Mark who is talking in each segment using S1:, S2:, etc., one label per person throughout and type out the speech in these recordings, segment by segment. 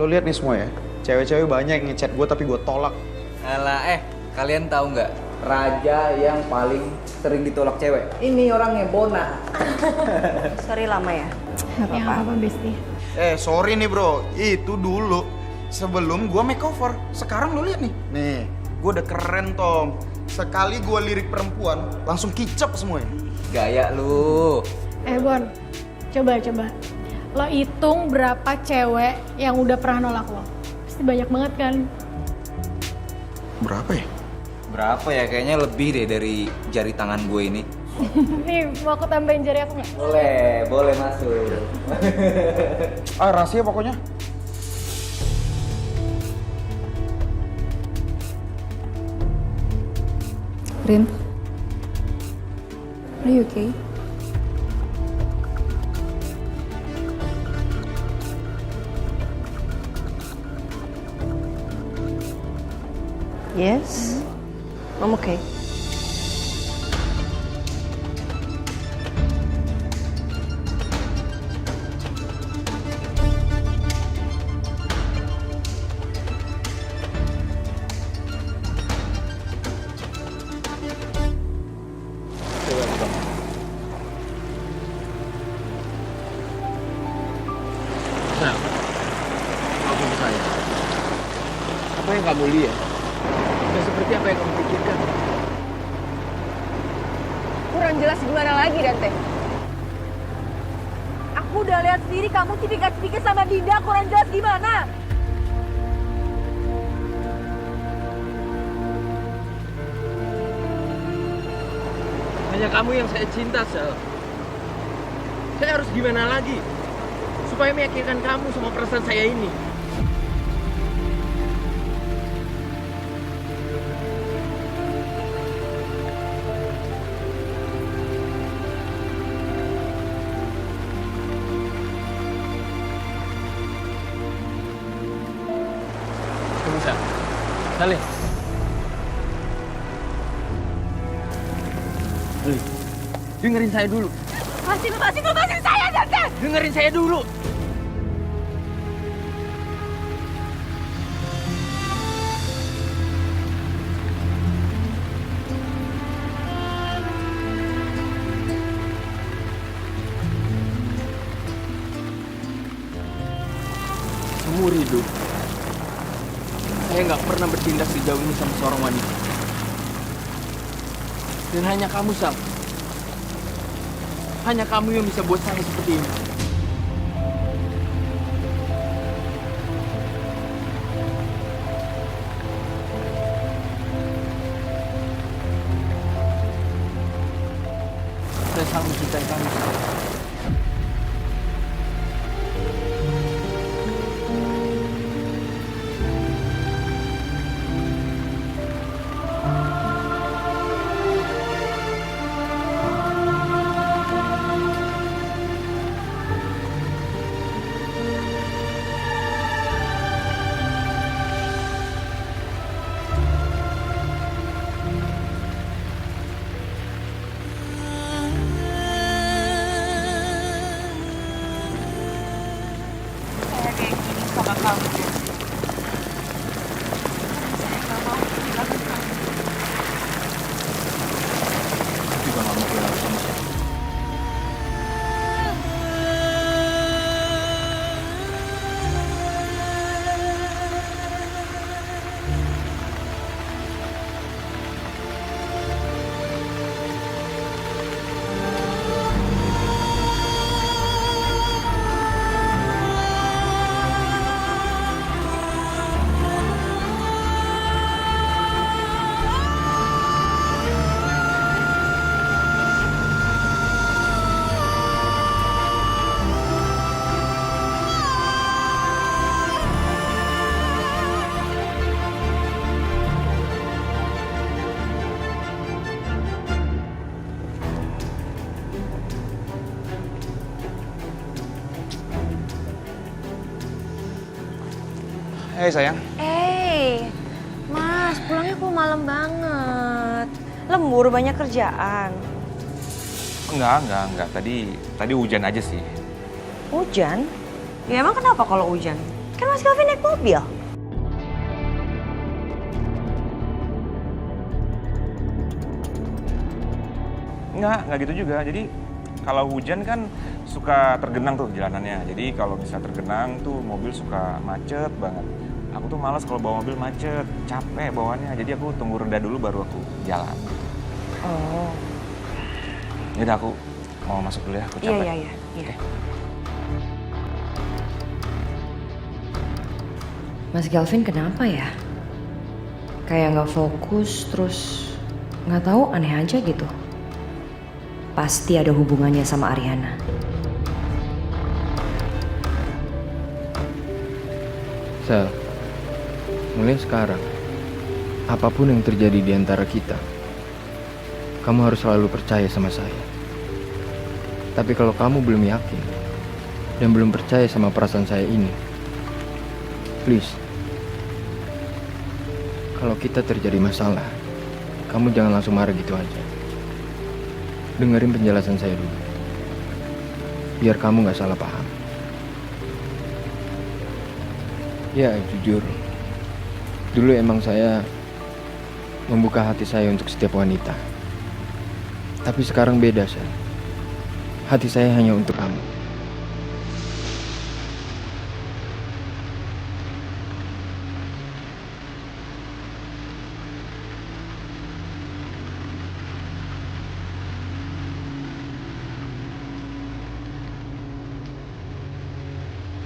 S1: Lo lihat nih semua ya, cewek-cewek banyak yang ngechat gue tapi gue tolak.
S2: Alah, kalian tahu nggak? Raja yang paling sering ditolak cewek. Ini orangnya Bona.
S3: Sorry lama ya.
S4: Ya apa-apa, Besti.
S1: Sorry nih bro, itu dulu sebelum gue makeover. Sekarang lo lihat nih, gue udah keren Tom. Sekali gue lirik perempuan, langsung kicep semuanya.
S2: Gaya lu.
S4: Bon, coba. Lo hitung berapa cewek yang udah pernah nolak lo. Pasti banyak banget kan?
S1: Berapa ya?
S2: Berapa ya? Kayaknya lebih deh dari jari tangan gue ini.
S4: Nih, mau aku tambahin jari aku nggak?
S2: Boleh masuk.
S1: Rahasia pokoknya.
S3: Rin, are you okay? Yes, I'm okay.
S5: Nah, maafin saya. Apa yang kamu lihat? Tidak seperti apa yang kamu pikirkan.
S3: Kurang jelas gimana lagi, Dante? Aku udah lihat sendiri kamu cipika-cipiki sama Dinda, kurang jelas gimana?
S5: Hanya kamu yang saya cinta, Sel. Saya harus gimana lagi? Supaya meyakinkan kamu sama perasaan saya ini. Tunggu, Sel. Salih. Dengerin saya dulu.
S3: Lepasin saya, Dante!
S5: Dengerin saya dulu. Seumur hidup, saya nggak pernah bertindak sejauh ini sama seorang wanita. Dan hanya kamu, Sam. Hanya kamu yang bisa buat saya seperti ini. Saya sangat mencintai kamu, Sam.
S3: Saya kayak gini sama kamu.
S5: Juga nggak mau kehilangan kamu, Sam.
S1: Sayang.
S3: Mas, pulangnya kok malam banget. Lembur, banyak kerjaan.
S6: Enggak. Tadi hujan aja sih.
S3: Hujan? Ya emang kenapa kalau hujan? Kan Mas Kelvin naik mobil.
S6: Nggak gitu juga. Jadi kalau hujan kan suka tergenang tuh jalanannya. Jadi kalau bisa tergenang tuh mobil suka macet banget. Aku tuh malas kalau bawa mobil macet, capek bawaannya. Jadi aku tunggu reda dulu baru aku jalan.
S3: Oh.
S6: Yaudah aku mau masuk dulu ya, aku capek.
S3: Iya.
S6: Oke.
S3: Mas Kelvin kenapa ya? Kayak nggak fokus, terus nggak tahu aneh aja gitu. Pasti ada hubungannya sama Ariana.
S5: Sel, mulai sekarang, apapun yang terjadi di antara kita, kamu harus selalu percaya sama saya. Tapi kalau kamu belum yakin dan belum percaya sama perasaan saya ini, please, kalau kita terjadi masalah, kamu jangan langsung marah gitu aja. Dengerin penjelasan saya dulu, biar kamu gak salah paham. Ya jujur, dulu emang saya membuka hati saya untuk setiap wanita. Tapi sekarang beda, Sel. Hati saya hanya untuk kamu.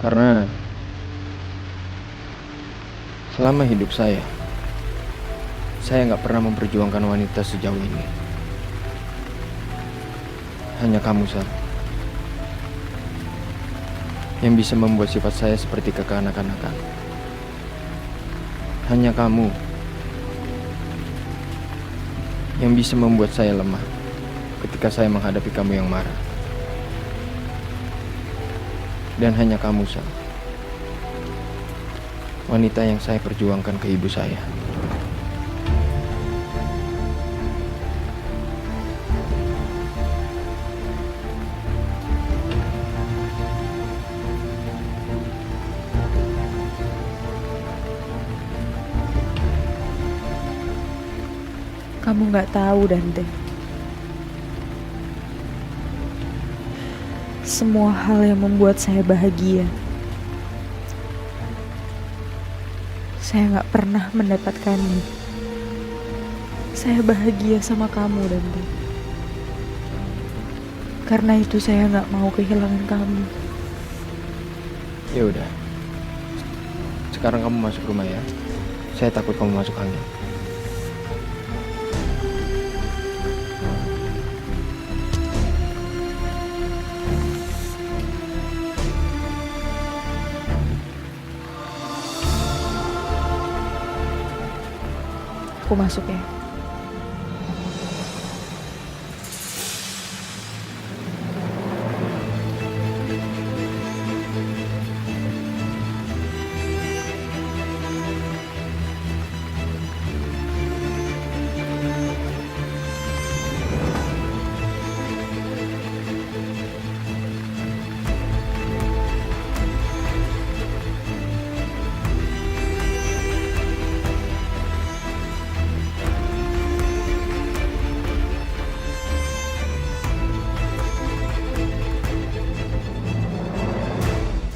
S5: Karena selama hidup saya nggak pernah memperjuangkan wanita sejauh ini. Hanya kamu, Sel, yang bisa membuat sifat saya seperti kekanak-kanakan. Hanya kamu yang bisa membuat saya lemah ketika saya menghadapi kamu yang marah. Dan hanya kamu, Sel, wanita yang saya perjuangkan ke ibu saya.
S7: Kamu nggak tahu, Dante. Semua hal yang membuat saya bahagia, saya nggak pernah mendapatkannya. Saya bahagia sama kamu, Dante. Karena itu saya nggak mau kehilangan kamu.
S5: Ya udah, sekarang kamu masuk rumah ya. Saya takut kamu masuk angin.
S7: Aku masuk ya.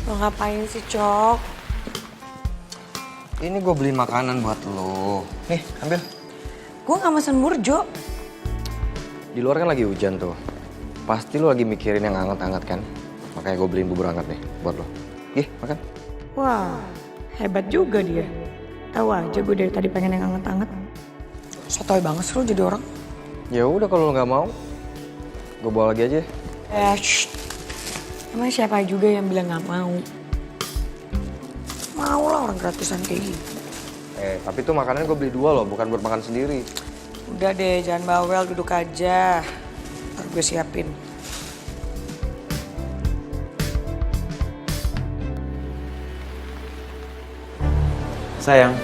S3: Lo ngapain sih, Cok?
S2: Ini gue beli makanan buat lo. Nih, ambil.
S3: Gue gak mesen burjo.
S5: Di luar kan lagi hujan tuh. Pasti lo lagi mikirin yang hangat-hangat kan? Makanya gue beliin bubur hangat nih buat lo. Ih, makan.
S7: Wah, hebat juga dia. Tahu aja gue dari tadi pengen yang anget-anget.
S3: Sotoy banget sih lo jadi orang.
S5: Ya udah kalau lo nggak mau, gue bawa lagi aja.
S3: Shh. Emang siapa juga yang bilang gak mau? Mau lah orang gratisan kayak gini.
S5: Tapi tuh makanan gue beli 2 loh, bukan buat makan sendiri.
S3: Udah deh, jangan bawel, duduk aja. Ntar gue siapin.
S8: Sayang.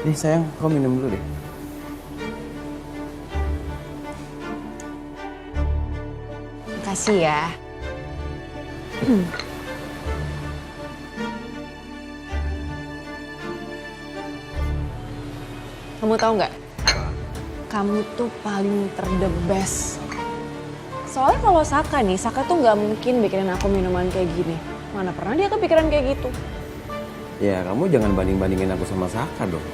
S8: Nih sayang, kau minum dulu deh.
S3: Makasih ya.
S9: Kamu tahu nggak? Kamu tuh paling the best. Soalnya kalau Saka nih, Saka tuh nggak mungkin bikinin aku minuman kayak gini. Mana pernah dia kepikiran kayak gitu.
S8: Ya kamu jangan banding-bandingin aku sama Saka dong.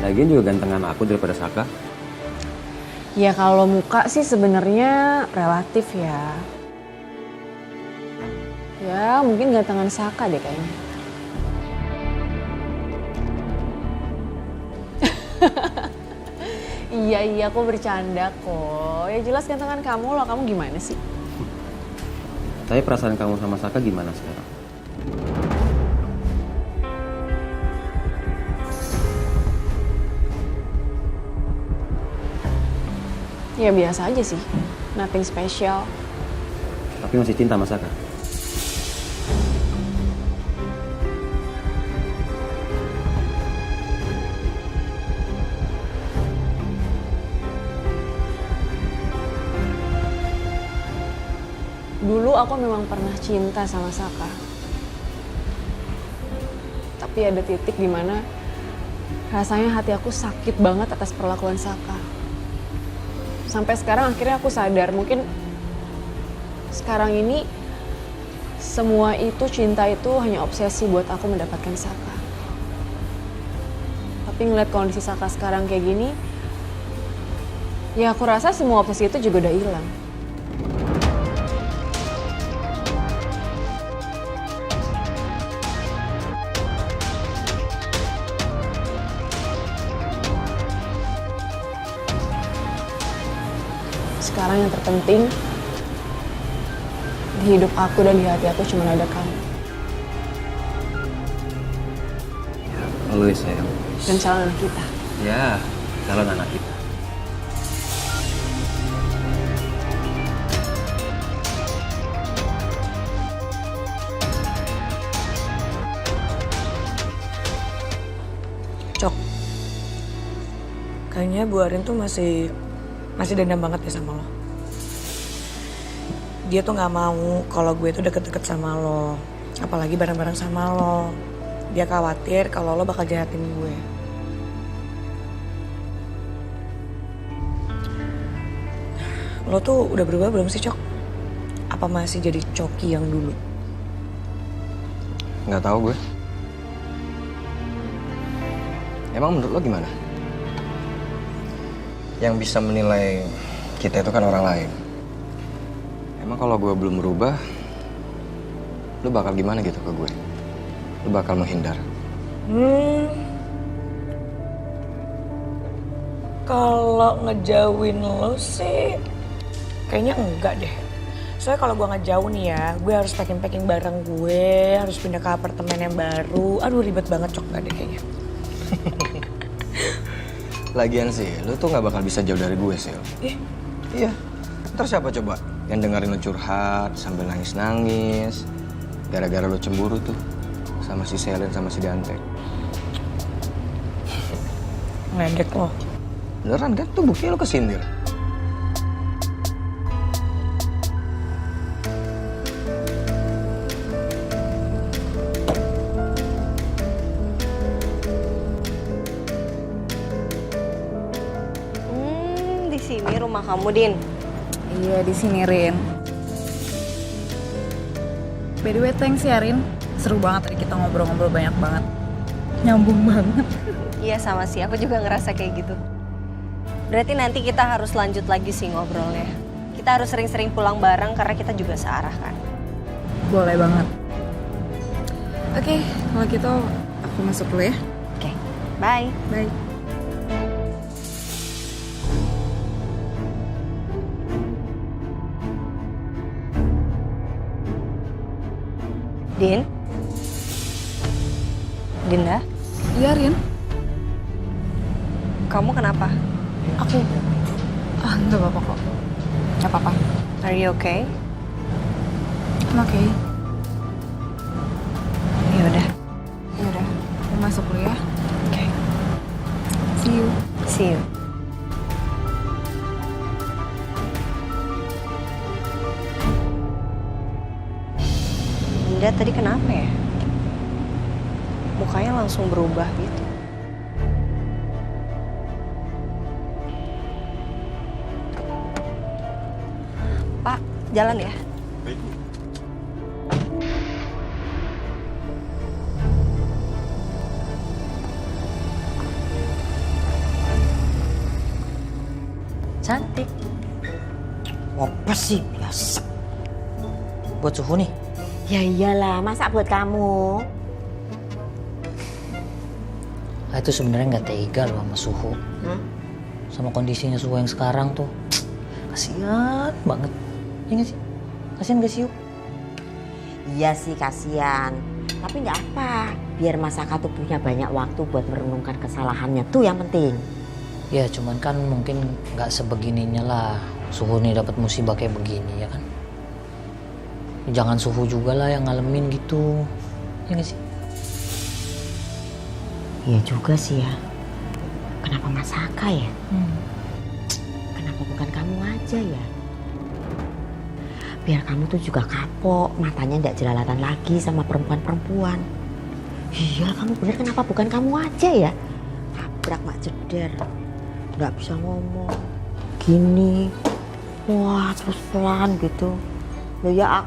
S8: Lagian juga gantengan aku daripada Saka.
S9: Ya kalau muka sih sebenarnya relatif ya. Ya mungkin gantengan Saka deh kayaknya. Iya aku bercanda kok. Ya jelas gantengan kamu loh. Kamu gimana sih?
S8: Tapi perasaan kamu sama Saka gimana sekarang?
S9: Ya biasa aja sih. Nothing special.
S8: Tapi masih cinta sama Saka?
S9: Dulu aku memang pernah cinta sama Saka. Tapi ada titik di mana rasanya hati aku sakit banget atas perlakuan Saka. Sampai sekarang akhirnya aku sadar mungkin sekarang ini semua itu cinta itu hanya obsesi buat aku mendapatkan Saka. Tapi ngeliat kondisi Saka sekarang kayak gini, ya aku rasa semua obsesi itu juga udah hilang. Sekarang yang terpenting di hidup aku dan di hati aku cuma ada kamu.
S8: Lu ya sayang.
S9: Dan calon anak kita.
S8: Ya, calon anak kita.
S7: Cok, kayaknya Bu Arin tuh masih dendam banget ya sama lo. Dia tuh nggak mau kalau gue tuh deket-deket sama lo, apalagi bareng-bareng sama lo. Dia khawatir kalau lo bakal jahatin gue. Lo tuh udah berubah belum sih, Cok? Apa masih jadi Coki yang dulu?
S5: Nggak tahu gue. Emang menurut lo gimana? Yang bisa menilai kita itu kan orang lain. Emang kalau gue belum berubah, lo bakal gimana gitu ke gue? Lo bakal menghindar?
S7: Kalau ngejauhin lo sih, kayaknya enggak deh. Soalnya kalau gue ngejauh nih ya, gue harus packing-packing barang gue, harus pindah ke apartemen yang baru. Aduh ribet banget, Cok, gak deh kayaknya.
S5: Lagian sih, lo tuh nggak bakal bisa jauh dari gue sih. Iya. Ntar siapa coba yang dengerin lo curhat sambil nangis-nangis gara-gara lo cemburu tuh sama si Selin sama si Dante.
S7: Ngedek lo.
S5: Beneran kan? Tuh buktinya lo kesindir.
S10: Di sini rumah kamu, Din.
S11: Iya, di sini, Rin. By the way, thanks ya, Rin. Seru banget tadi kita ngobrol-ngobrol banyak banget. Nyambung banget.
S10: Iya, sama sih. Aku juga ngerasa kayak gitu. Berarti nanti kita harus lanjut lagi sih ngobrolnya. Kita harus sering-sering pulang bareng karena kita juga searah kan.
S11: Boleh banget. Oke, kalau gitu aku masuk dulu ya.
S10: Oke, bye.
S11: Bye.
S10: Din? Dinda?
S11: Iya, Rin.
S10: Kamu kenapa?
S11: Aku... enggak apa-apa kok. Nggak apa-apa.
S10: Are you okay?
S11: I'm okay.
S10: Yaudah.
S11: Yaudah, aku masuk dulu ya.
S10: Oke.
S11: See you.
S10: See you. Dinda tadi kenapa ya? Mukanya langsung berubah gitu. Jalan ya.
S6: Baik, Bu.
S12: Cantik. Apa sih biasa? Buat suhu nih.
S7: Ya iyalah, masa buat kamu?
S12: Itu sebenarnya nggak tega loh sama suhu. Sama kondisinya suhu yang sekarang tuh. Kasian banget. Ya nggak sih? Kasian gak sih yuk?
S7: Iya sih kasihan. Tapi nggak apa. Biar Mas Saka tuh punya banyak waktu buat merenungkan kesalahannya. Tuh yang penting.
S12: Ya cuman kan mungkin nggak sebegininya lah. Suhu nih dapat musibah kayak begini ya kan. Jangan suhu juga lah yang ngalamin gitu. Ya nggak sih?
S7: Iya juga sih ya. Kenapa Mas Saka ya? Kenapa bukan kamu aja ya? Biar kamu tuh juga kapok, matanya nggak jelalatan lagi sama perempuan-perempuan. Iya kamu bener, kenapa bukan kamu aja ya? Tabrak mak jeder, nggak bisa ngomong. Gini, wah terus pelan gitu. Loh ya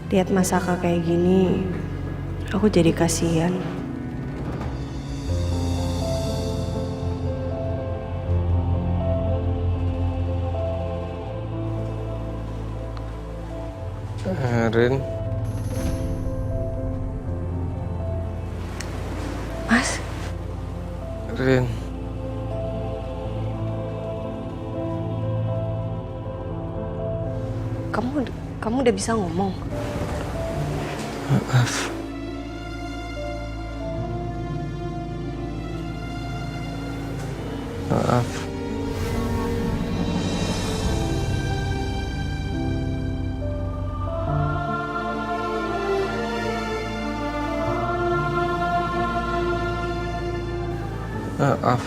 S13: Lihat Mas Saka kayak gini, aku jadi kasihan.
S5: Rin.
S13: Mas?
S5: Rin.
S10: Kamu udah bisa ngomong?
S5: Maaf. Maaf. Maaf.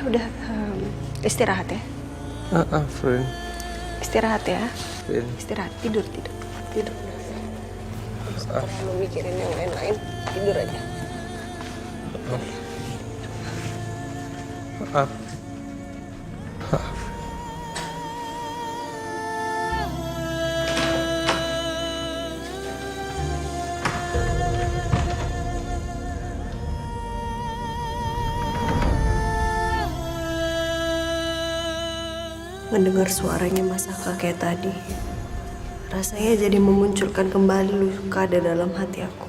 S10: Udah, istirahat ya.
S5: Maaf, Rin.
S10: Istirahat ya.
S5: Rin.
S10: Istirahat, tidur. Terlalu mikirin yang lain-lain, tidur aja.
S5: Maaf. Maaf.
S13: Mendengar suaranya Mas Saka kayak tadi, rasanya jadi memunculkan kembali luka ada dalam hati aku.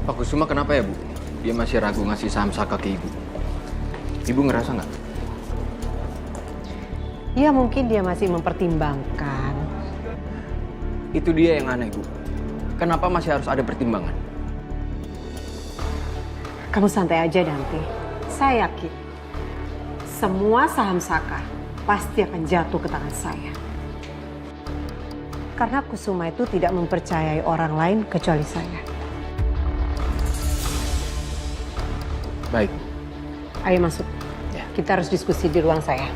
S5: Pak Kusuma kenapa ya, Bu? Dia masih ragu ngasih saham Saka ke Ibu. Ibu ngerasa nggak?
S14: Ya mungkin dia masih mempertimbangkan.
S5: Itu dia yang aneh, Bu. Kenapa masih harus ada pertimbangan?
S14: Kamu santai aja, Dante. Saya yakin semua saham Saka pasti akan jatuh ke tangan saya. Karena Kusuma itu tidak mempercayai orang lain kecuali saya.
S5: Baik.
S14: Ayo masuk. Kita harus diskusi di ruang saya.